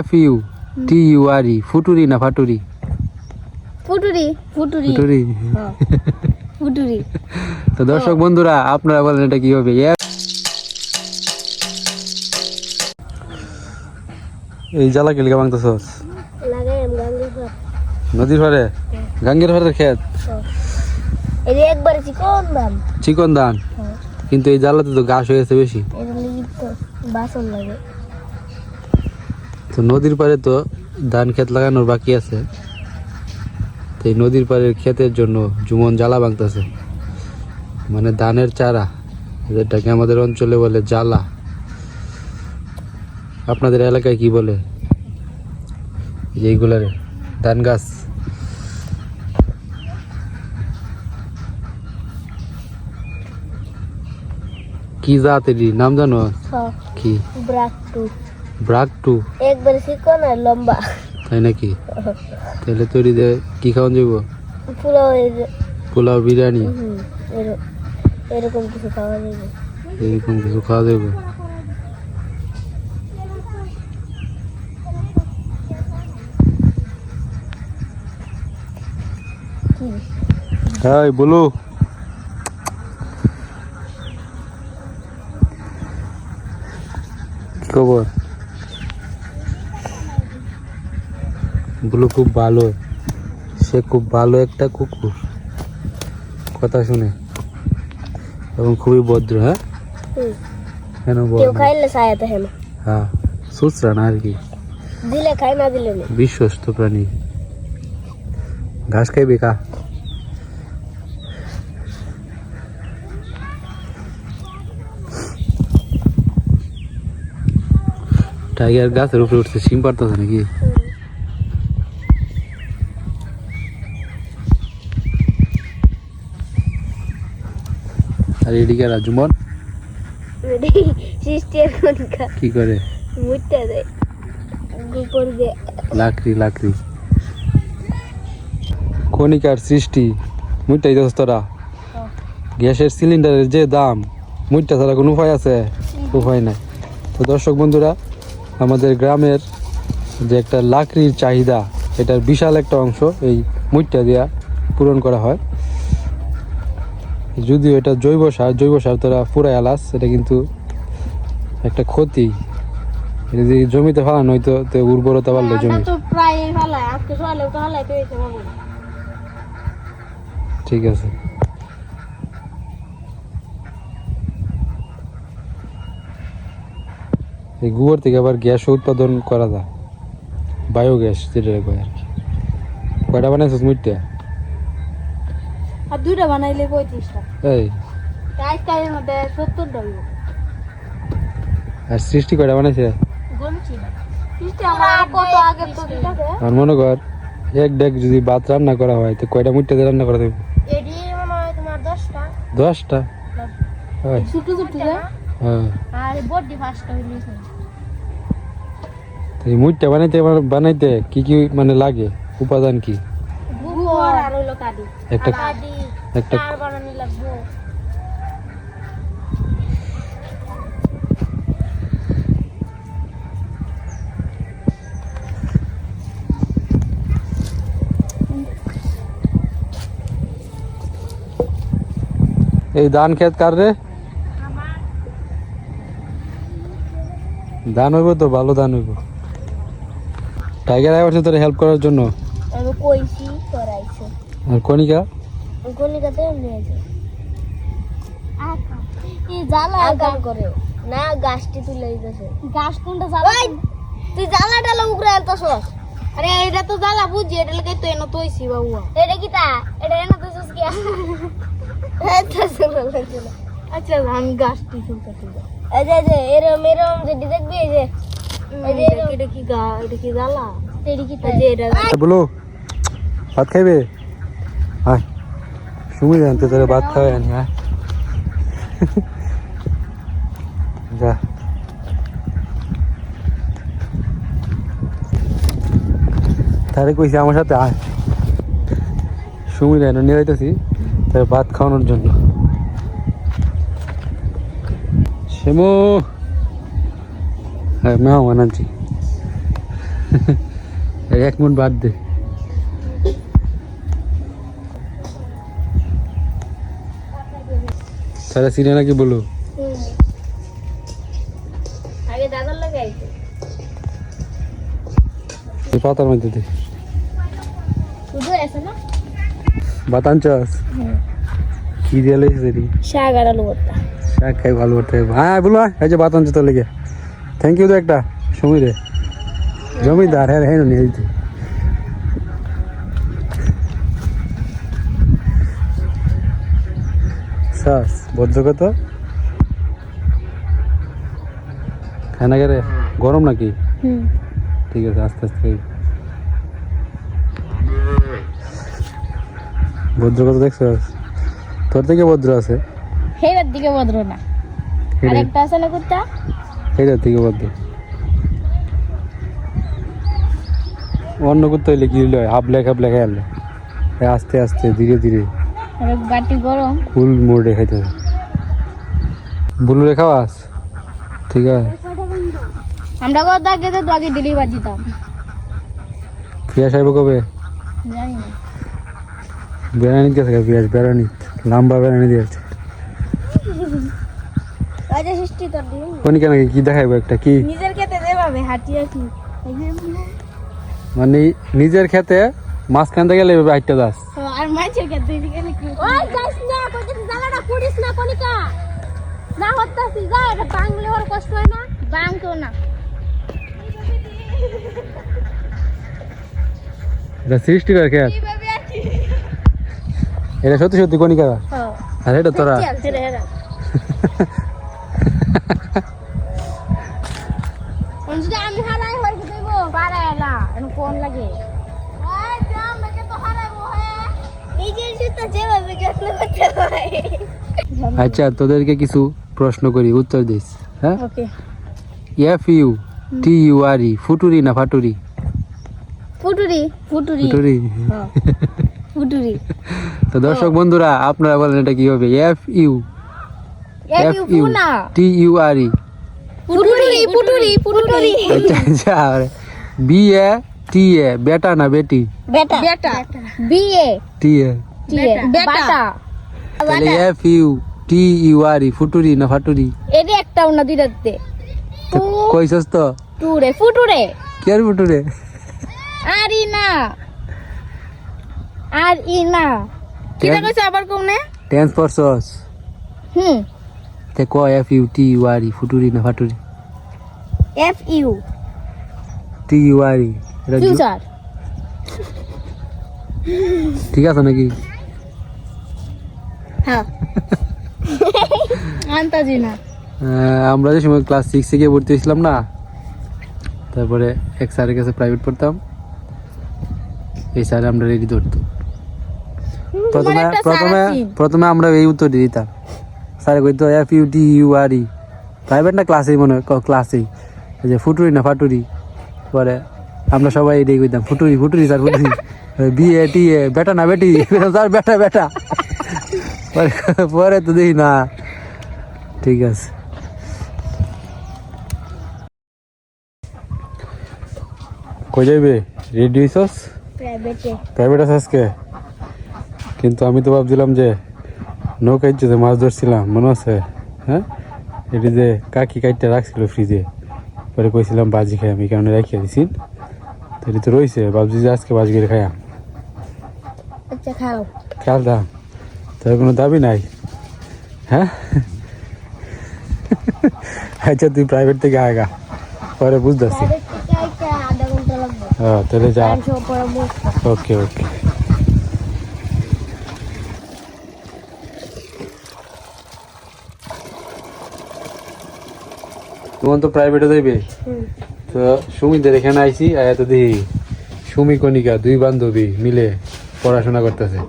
FUTURE ফুটুরি না ফাটুরি? ফুটুরি ফুটুরি ফুটুরি। ফুটুরি। তো দর্শক বন্ধুরা আপনারা বলেন এটা কি হবে? এই জ্বালা কি লিগা ভাঙতেছস? লাগাই আমি গাঙ্গের পর নদীর পাড়ে গাঙ্গের পাড়ের ক্ষেত এই যে একবারে চিকন ধান, কিন্তু এই জ্বালাতে তো ঘাস হয়ে গেছে বেশি। এর লাগি তো বাসন লাগে। তো নদীর পাড়ে তো ধান ক্ষেত লাগানোর বাকি আছে, তো এই নদীর পাড়ের ক্ষেতের জন্য জুমন জ্বালা ভাঙতেছে, মানে ধানের চারা, যেটাকে আমাদের অঞ্চলে বলে জ্বালা। আপনাদের এলাকায় কি বলে এইগুলারে? ধান গাছ। কি জাতের নাম জানো? কি? ব্রাকটু। একবারে চিকন আর লম্বা। তাই নাকি? তাহলে তৈরি দে কি খাওয়ান যাব? পোলাও বিরিয়ানি এরকম কিছু খাওয়া যাবে। এরকম কিছু খাওয়া যাবে। হ্যাঁ বলো। কি খবর? বলো খুব ভালো, সে খুব ভালো একটা কুকুর, কথা শুনে এবং খুবই ভদ্র। হ্যাঁ কেন বল? কেউ খাইলে ছায়াতে হেন। হ্যাঁ সুসরা না আর কি, দিলে খাই না দিলে না। বিশ্বস্ত প্রাণী। ঘাস খাইবে কা? টাইগার গাছের উপরে উঠছে, সিম পারতেছে নাকি? আর এদিকে রাজুমন কি করে? মুইটা দেয় গোপর দে লাকড়ি লাকড়ি কণিকার সৃষ্টি মুইটাই দোস তোরা। গ্যাসের সিলিন্ডারের যে দাম, মুইটা ছাড়া কোনো উপায় আছে? উপায় নাই। তো দর্শক বন্ধুরা, আমাদের গ্রামের যে একটা লাকড়ির চাহিদা, এটার বিশাল একটা অংশ এই মুইটা দিয়া পূরণ করা হয়। যদিও এটা জৈব সার তোরা পুরাই আলাস, এটা কিন্তু একটা ক্ষতি। এটা যদি জমিতে ফেলানো হয়তো তো উর্বরতা বাড়লো জমি। ঠিক আছে। এই গোবর থেকে আবার গ্যাস উৎপাদন করা যায়, বায়োগ্যাস যেটা কয় আর কি। কয়টা বানাইছিস মুইটা? আর দুইটা বানাইলে 35টা। এই আজকালের মধ্যে 70টা হইব। আর সৃষ্টি কয়টা বানাইছে? গমছি না। সৃষ্টি আমার কত আগে তো দিতাছে। আর মনে কর এক ডেক যদি ভাত রান্না করা হয় তো কয়টা মুইটা দিয়ে রান্না করা দেবে? এডি মনে হয় তোমার 10টা। 10টা? হয়। ছোট ছোট না? হ্যাঁ। আর বডি 5টা হইছে। এই মুইটা বানাইতে কি কি মানে লাগে, উপাদান কি? গোবর আর হলো কাঠি। একটা তার বানানি লাগবে। এই ধান ক্ষেত কার রে? ধান হইব তো, ভালো ধান হইব। টাইগার আইছে তোর হেল্প করার জন্য। আমি কইছি করাইছে। আর কণিকা কণিকাতে নিয়েছে। এই জ্বালা আগাম করে না, গাছটি তুলে দিতেছে। গাছ কোনটা জ্বালা? ওই তুই জ্বালাটা উগরে আনতাছস। আরে এটা তো জ্বালা বুঝি, এটা লাগি তো এনো তইছি বাবু। এটা কি তা? এটা এনো তইছস কি? আচ্ছা আমি গাছটি তুলতেছি। এই যে এরম যদি দেখবি, এই যে এটা কি এটা কি জ্বালা? এটা কি তা? যে এটা বলো ভাত খাইবে? আয় সময় জানতে তোরা ভাত খাওয়াই আনি। হ্যাঁ যা। তারে কইছি আমার সাথে আয়, সময় জানো নিয়ে যাইতেছি তার ভাত খাওয়ানোর জন্য। শ্যামু, হ্যাঁ মেহমান আনছি, এক মন বাদ দে। সারা সিনে নাকি বলো আগে দাদার লাগে আইতো এই পাতার মধ্যে দে শুধু আছে না বাতান চাস কি দিয়ে লেগেছে রে শাক আর আলু ভর্তা শাক খাই ভালো করতে হ্যাঁ বলো এই যে বাতান তো লেগে থ্যাংক ইউ তো একটা সময় রে জমিদার হ্যাঁ হ্যাঁ নিয়ে দিতে সাস ভদ্র কত খানা গেলে গরম নাকি ঠিক আছে আস্তে আস্তে খাই। ভদ্র কত দেখছো তোর থেকে ভদ্র আছে হেরার দিকে ভদ্র না আরেকটা আছে না কুত্তা হেরার থেকে ভদ্র অন্য করতে হইলে কি হইলে হাবলে খাবলে খাইলে আস্তে আস্তে ধীরে ধীরে বাটি গরম ফুল মোড়ে খাইতে হবে বুলু রে খাওয়াস ঠিক আছে আমরা কত আগে তো আগে ডেলিভারি দিতাম পিয়াস আইব কবে জানি না বেড়ানি গেছে পিয়াস বেড়ানি লম্বা বেড়ানি দিয়েছে রাজা সৃষ্টি তোর দিন কনিকা নাকি কি দেখাইবো একটা কি নিজের খেতে দেবাবে হাঁটিয়ে কি মানে নিজের খেতে মাছ কানতে গেলে এভাবে হাইটটা দাস আর মাছের খেতে গেলে কি ওই যাস না কইতে জায়গাটা পুড়িস না কনিকা না হতাছি যা এটা বাংলে ওর কষ্ট হয় না বাংকেও না এটা সৃষ্টিকর খেত কিভাবে আছি এটা সত্যি সত্যি কনিকা হ্যাঁ আর এটা তোরা হেরা হেরা যদি আমি হারাই হয়ে দেবো পারায় না এখন কোন লাগে আচ্ছা তোদেরকে কিছু প্রশ্ন করি উত্তর দিস হ্যাঁ okay F U T U R E ফুটুরি না ফাটুরি ফুটুরি ফুটুরি ফুটুরি ফুটুরি তো দর্শক বন্ধুরা আপনারা বলেন এটা কি হবে এফ ইউ ফুনা টি ইউ আর ই ফুটুরি ফুটুরি ফুটুরি আচ্ছা আচ্ছা বি এ টি এ বেটা না বেটি বেটা বেটা বিএ টি এ বেটা তাহলে F U T U R E ফুটুরি না ফাটুরি এর একটাও না দুইটাতে তো কইছস তো টুরে ফুটুরে কি আর ফুটুরে আর ই না আর ই না কিটা কইছ আবার কোনে টেন্স পড়ছস হুম তে ক F U T U R E ফুটুরি না ফাটুরি F U T U R E এটা ফিউচার ঠিক আছে নাকি হ্যাঁ আন্তাজি না আমরা যে সময় ক্লাস 6 থেকে ভর্তি হয়েছিলাম না তারপরে এক স্যারের কাছে প্রাইভেট পড়তাম এই স্যার আমরা রেডি ধরতো প্রথমে প্রথমে প্রথমে আমরা এই উত্তর দিয়ে দিতাম স্যার কইতো F U T U R E private না ক্লাসেই মনে হয় ক্লাসেই এই যে ফুটুরি না ফাটুরি পরে আমরা সবাই এটাই কইতাম ফুটুরি ফুটুরি স্যার ফুটুরি বি এ টি এ বেটা না বেটি স্যার বেটা বেটা পরে তো দেখি না ঠিক আছে কই যাইবে রেডি হইছস প্রাইভেটে প্রাইভেট আছে আজকে কিন্তু আমি তো ভাবছিলাম যে নৌকায় যে মাছ ধরছিলাম মনে আছে হ্যাঁ এটি যে কাকি কাইটটা রাখছিল ফ্রিজে পরে কইছিলাম বাজি খাই আমি কারণে রাখিয়ে দিছি তো এটি তো রয়েছে ভাবছি যে আজকে বাজি করে খাইয়াম আচ্ছা খাও খেয়াল দাম তোর কোনো দাবি নাই হ্যাঁ আচ্ছা তুই প্রাইভেট থেকে আগা পরে বুঝতেছি প্রাইভেট থেকে আইতে আধা ঘন্টা লাগবে হ্যাঁ তাহলে যা টাইম সব পরে বসবো ওকে ওকে তোমার তো প্রাইভেটে যাইবে তো সুমিদের এখানে আইসি আয়া তো দেখি সুমি কণিকা দুই বান্ধবী মিলে পড়াশোনা করতেছে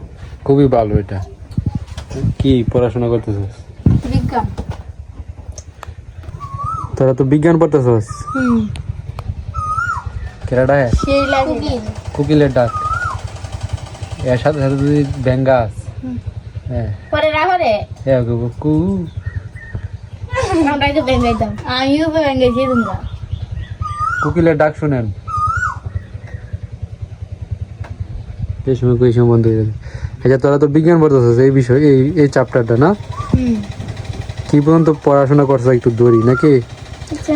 খুবই ভালো এটা কি পড়াশোনা করতেছিস বিজ্ঞান তোরা তো বিজ্ঞান পড়তেছিস কেরাটা হ্যাঁ সেই লাগে কোকিলের ডাক এর সাথে সাথে যদি ব্যাঙ্গাস হ্যাঁ পরে রাখো রে হ্যাঁ কু আমরা তো বেঙ্গাইতাম আমিও বেঙ্গাইছি তোমরা কোকিলের ডাক শুনেন এই সময় কই সময় বন্ধ হয়ে যাবে। আচ্ছা তোরা তো বিজ্ঞান পড়তেছিস এই বিষয় এই চ্যাপ্টারটা না কি পর্যন্ত পড়াশোনা করছো একটু দৌড়ি নাকি? আচ্ছা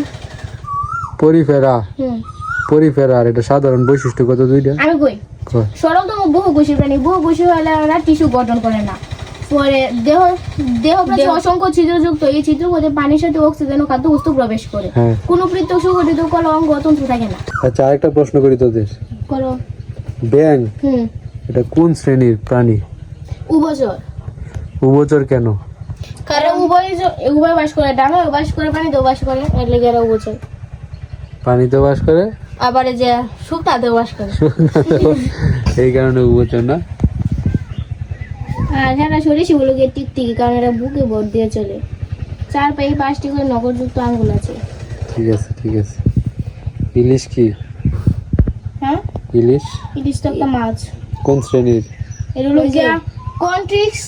পরিফেরার এটা সাধারণ বৈশিষ্ট্য কত দুইটা? আমি কই সরলতম বহুকোষী প্রাণী। বহুকোষী হলে ওরা টিস্যু গঠন করে না। পরে দেহ অসংখ্য ছিদ্রযুক্ত। এই ছিদ্রপথে পানির সাথে অক্সিজেন ও খাদ্য বস্তু প্রবেশ করে। কোনো পৃথক সুগঠিত কলম গঠনতন্ত্র থাকে না। আচ্ছা আরেকটা প্রশ্ন করি তোদের। করো। ব্যাঙ এটা কোন শ্রেণীর প্রাণী? উভচর। উভচর কেন? কারণ উভয় বাস করে, ডাঙায় বাস করে, পানিতেও বাস করে, এর লেগে এরা উভচর। পানিতে বাস করে আবার এই যে শুকনাতেও বাস করে, এই কারণে উভচর না? আর এরা সরীসৃপগুলোকে টিকটিকি, কারণ এরা বুকে ভর দিয়ে চলে। 4 পায়ে 5টি করে নখযুক্ত আঙ্গুল আছে। ঠিক আছে ঠিক আছে। ইলিশ কি? হ্যাঁ ইলিশ তো একটা মাছ। কোন শ্রেণীর? এর হলো গিয়া কন্টিক্টিস।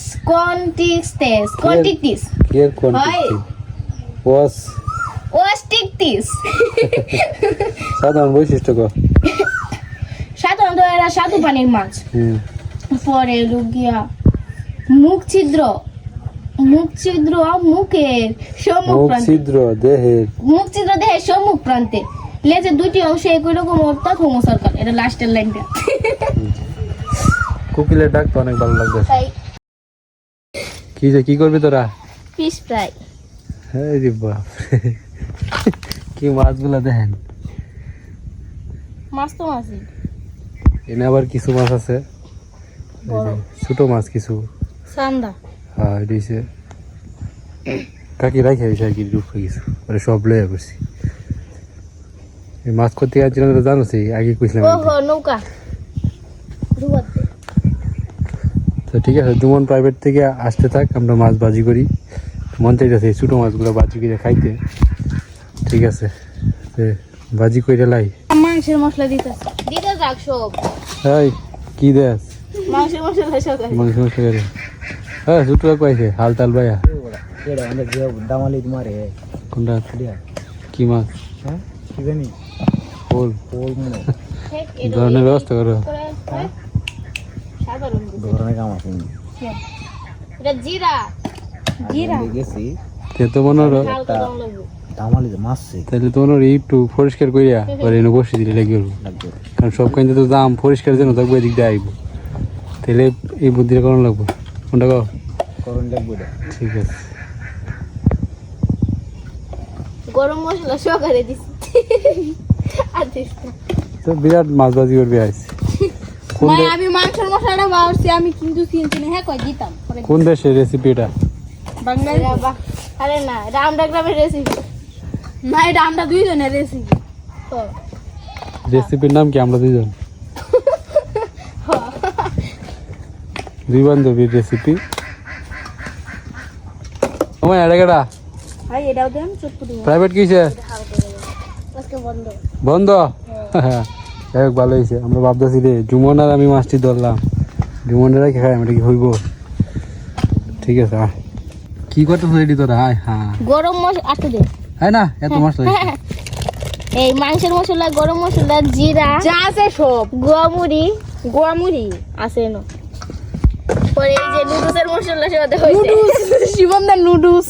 কি এর কোয়ান্টিটি? ওয়াস্টিকটিস। সাধারণ বৈশিষ্ট্য কর। সাধারণত এরা স্বাদু পানির মাছ। পরে হলো গিয়া মুখ ছিদ্র মুখের সম্মুখ প্রান্তে। মুখ ছিদ্র দেহের সম্মুখ প্রান্তে। লেজের 2টি অংশে একই রকম, অর্থাৎ হোমোসার্কাল। এটা লাস্টের লাইনটা। কোকিলের ডাক তো অনেক ভালো লাগবে। কি করবি তোরা? Fish fry. এই রে বাপ, কি মাছগুলা দেখেন। মাছ তো মাছই। এনে আবার কিছু মাছ আছে, ছোট মাছ কিছু। সান্দা। হ্যাঁ দিছে কাকি রাখে আর কি রূপে কিছু ওরা সব লয়ে বসছি। এই মাছ করতে আসছিলাম তো জানো সেই আগে কইছিলাম। নৌকা। তো ঠিক আছে, দুমন প্রাইভেট থেকে আসতে থাক, আমরা মাছ বাজি করি। মন চাইতেছে এই ছোটো মাছগুলো বাজি করে খাইতে। ঠিক আছে বাজি করে লাই। মাংসের মশলা দিতে যাক সব। এই কি দেস? মাংসের মশলা সব। মাংস মশলা করে হ্যাঁ ছোটো কয়েছে হাল তাল ভাইয়া। কোনটা কি মাছ? হ্যাঁ কি জানি পোল মনে ধরনের ব্যবস্থা করো। ধরনের কাম আছে। এটা জিরা গেছি তো মনে হলো দামালি মাছছে তাহলে তো মনে হলো একটু পরিষ্কার করিয়া পরে এনে বসে দিলে লাগবে। কারণ সব কাইতে তো দাম পরিষ্কার যেন থাকবো এদিক দিয়ে আইব, তাহলে এই বুদ্ধিটা করানো লাগবো। কোনটা কো করণ লাগবে। ঠিক আছে গরম মশলা সহকারে দিছি। তো বিরাট মাছ বাজি করবে আইস। আমি মাংসের মশলাটা বাড়ছি, আমি কিন্তু চিনছি না। হ্যাঁ কই দিতাম। কোন দেশের রেসিপি এটা? বাংলাদেশ। আরে না, এটা আমরা গ্রামের রেসিপি না, এটা আমরা দুইজনের রেসিপি। রেসিপির নাম কি? আমরা দুইজন দুই বান্ধবীর রেসিপি। আমার এড়াগেড়া ভাই এটাও দেন চটপটি। প্রাইভেট কিছে আজকে বন্ধ বন্ধ। যাই হোক ভালো হয়েছে। আমরা ভাবতেছি রে জুমন আর আমি মাছটি ধরলাম, জুমনের রেখে খাই আমরা কি হইব। ঠিক আছে কি করতে রেডি তোরা? হ্যাঁ গরম মশলা আটকে দে। হ্যাঁ না এত মশলা এই মাংসের মশলা, গরম মশলা, জিরা যা আছে সব, গোয়ামুড়ি আছে না। পরে এই যে নুডলসের মশলা সাথে হইছে। শিবমদা নুডলস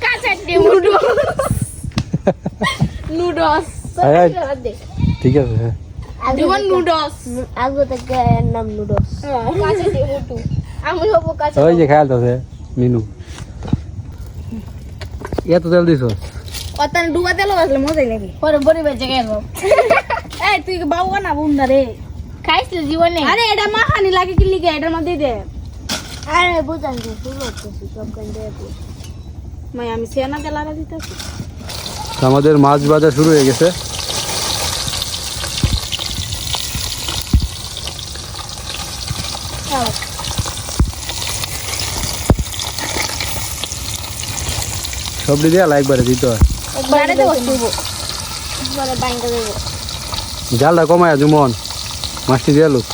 কাঁচা ডিম নুডলস। ঠিক আছে জীবন নুডলস আগে থেকে নাম নুডলস। কাঁচা ডিম মুটু আমি হবো কাঁচা। ওই যে খেয়াল আছে মিনু এত তেল দিছ অতন ডুবা তেল আসলে মজাই লাগে। পরে বড়ি বেজে গেল। এই তুই বাবু না বুন্দা রে খাইছিস জীবনে? আরে এটা মাখানি লাগে কি লিগে এটার মধ্যে দে। আরে বুঝান যে শুরু করতেছি সব কান দে দে। মাই আমি সেনা তেলারা দিতেছি। আমাদের মাছ ভাজা শুরু হয়ে গেছে। সবটি দিয়ে একবারে দিতে হয়। একবারে দেব একবারে বাইঙ্গা দেব। জালটা কমায় জুমন মাছটি দিয়ে লোক।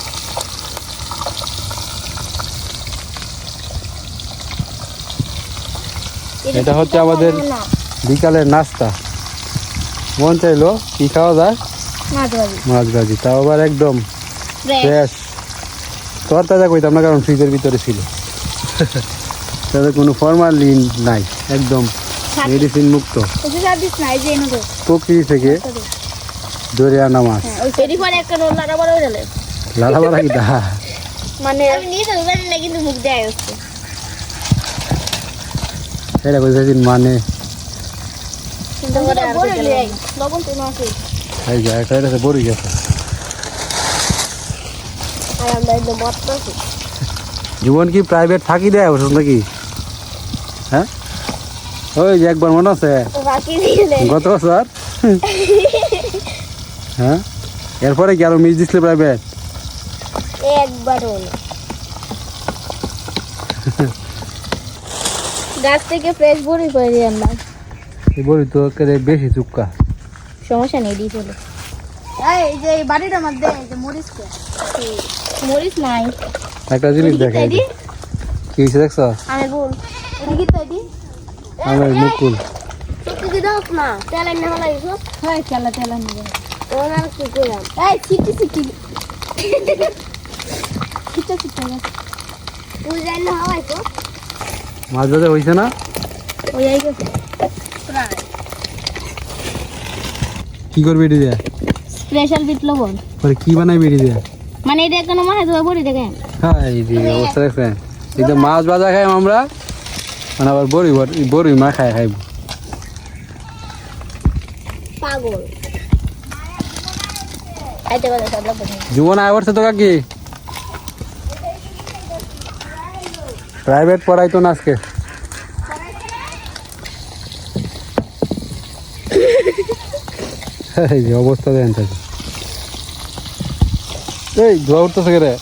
এটা হচ্ছে আমাদের বিকালের নাস্তা। মন চাইলো কি খাওয়া যায়? মাছ ভাজি। তাও আবার একদম ফ্রেশ তোর তাজা কইতাম না, কারণ ফ্রিজের ভিতরে ছিল। তাদের কোনো ফরমালিন নাই, একদম মেডিসিন মুক্ত প্রকৃতি থেকে ধরে আনা মাছ। লালা বাড়া কি দা মানে আমি নিয়ে যাবো না, কিন্তু মুখ দেয় হচ্ছে এটা কইছিস মানে লবণ তো আছে এই যে এটা এটা বড়ি গেছে। আর আমরা একদম বদমাছি। জীবন কি প্রাইভেট ফাঁকি দেয় বসে নাকি? হ্যাঁ ওই যে একবার মনে আছে বাকি দিলে গত বছর, হ্যাঁ এরপরে কি আরো মিস দিছিল প্রাইভেট? একবারও না। গাছ থেকে ফ্রেশ বড়ি করে দিয়ে আনলাম। এই বড়ি তো একেবারে বেশি চুক্কা। সমস্যা নেই, দিয়ে চলো। এই যে এই বাড়িটার মধ্যে এই যে মরিচ নাই। একটা জিনিস দেখাই দি। কি হইছে দেখছ? আমি বল এদিকে তো এদি আমার মুকুল তুই কি দাও না তেল এনে হলাইছো? হ্যাঁ তেল এনে ওনার কি কইলাম? এই চিটি তুই জানি না হলাইছো? মাছ ভাজা হইছে না? ওই আই গেছে প্রায়। কি করবি এটি দিয়ে? স্পেশাল বিট লবণ। পরে কি বানাইবি এটি দিয়ে? মানে এটা কেন মাছ ধরে বড়ি দেখেন? হ্যাঁ এই যে অবস্থা দেখছেন, একদম মাছ ভাজা খাই আমরা, মানে আবার বড়ি মা খাইব। পাগল আইতে বলে সব লোক জীবন আয় করছে তো কাকি প্রাইভেট পড়াইতো না আজকে। এই যে অবস্থা দেন থাকে, এই ধোয়া উঠতেছে কে রে?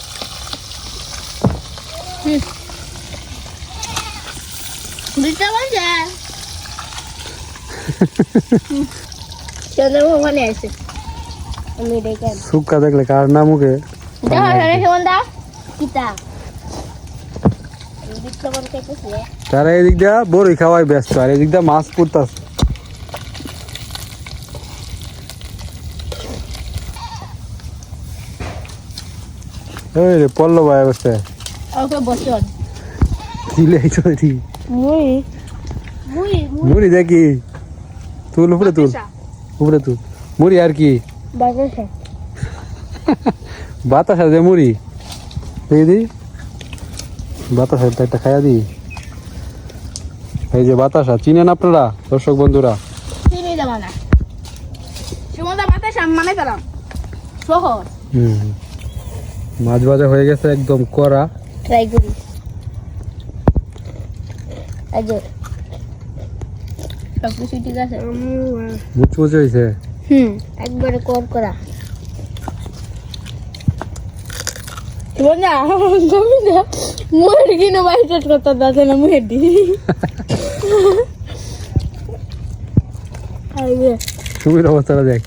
বিটা বলছে চন্দ্রবাবু মানে আছে আমি দেখেন সুক্কা দেখলে কার না মুখে দেখো রে সুমন্দা কিতা বিটা বলতে কিছু তারা এদিক দিয়া বড়ি খাওয়াই ব্যস্ত, আর এদিক দিয়া মাছ পুড়তাছে। এই রে পল্লব ভাই অবস্থা ওকে বসন কি লেগেছে এটি? মুই মুড়ি দেখি, তুল উপরে তুল, উপরে তুল মুড়ি। আর কি বাজাছে বাতাসা যে মুড়ি দেখি দি, বাতাসা একটা খাইয়া দি। এই যে বাতাসা চিনেন আপনারা দর্শক বন্ধুরা? চিনি দাও না সুমন্দা বাতাসা মানে করলাম সহজ। মাছ ভাজা হয়ে গেছে একদম কড়া। ট্রাই করি আজো সব কিছু ঠিক আছে। মুচমুচে হয়েছে। একবারে কর করা বন্ধা মুহের কিনো বাইট করতে দাছে না মুহের দি আইবে তুমি অবস্থাটা দেখ।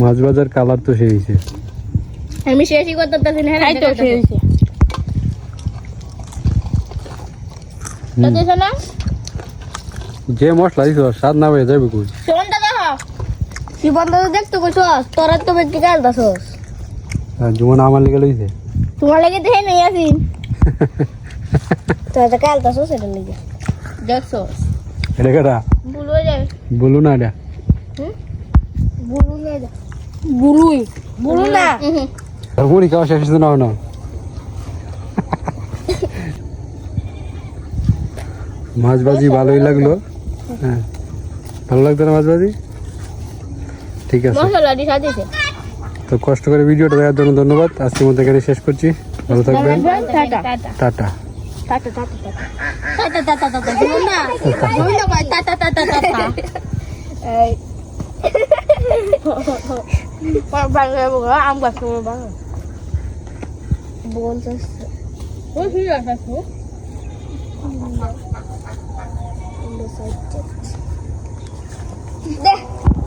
মাছ ভাজার কালার তো সেই হয়েছে। আমি শেষই করতে পারছি না। হ্যাঁ তো শেষ তো দেখো না যে মশলা দিছ স্বাদ না হয়ে যাবে কই? সুমনটা দেখো কি বন্ধ দেখতো কইছস তোরা তো বেটি কাল দাসস জীবন আমার লেগে লইছে। তোমার লাগে দেখে নাই আসিন তোরা তো কাল দাসস এটা লাগে দেখছস এটা কেটা? বুলু যায় বলু না এটা বুলু না বুলু না মুড়ি খাওয়া শেষ হচ্ছে না না? মাছ ভাজি ভালোই লাগলো। হ্যাঁ ভালো লাগতো না মাছ ভাজি? ঠিক আছে, মশলা দি সাজিছে তো কষ্ট করে ভিডিওটা দেখার জন্য ধন্যবাদ। আজকের মধ্যে এখানে শেষ করছি, ভালো থাকবেন, tata tata. Tata tata tata tata tata tata বুলুনা বুলুনা ভাই টাটা টাটা টাটা এই বাংলা বলো আম গাছ বাংলা বলছস ওই ফিরে আসছো দে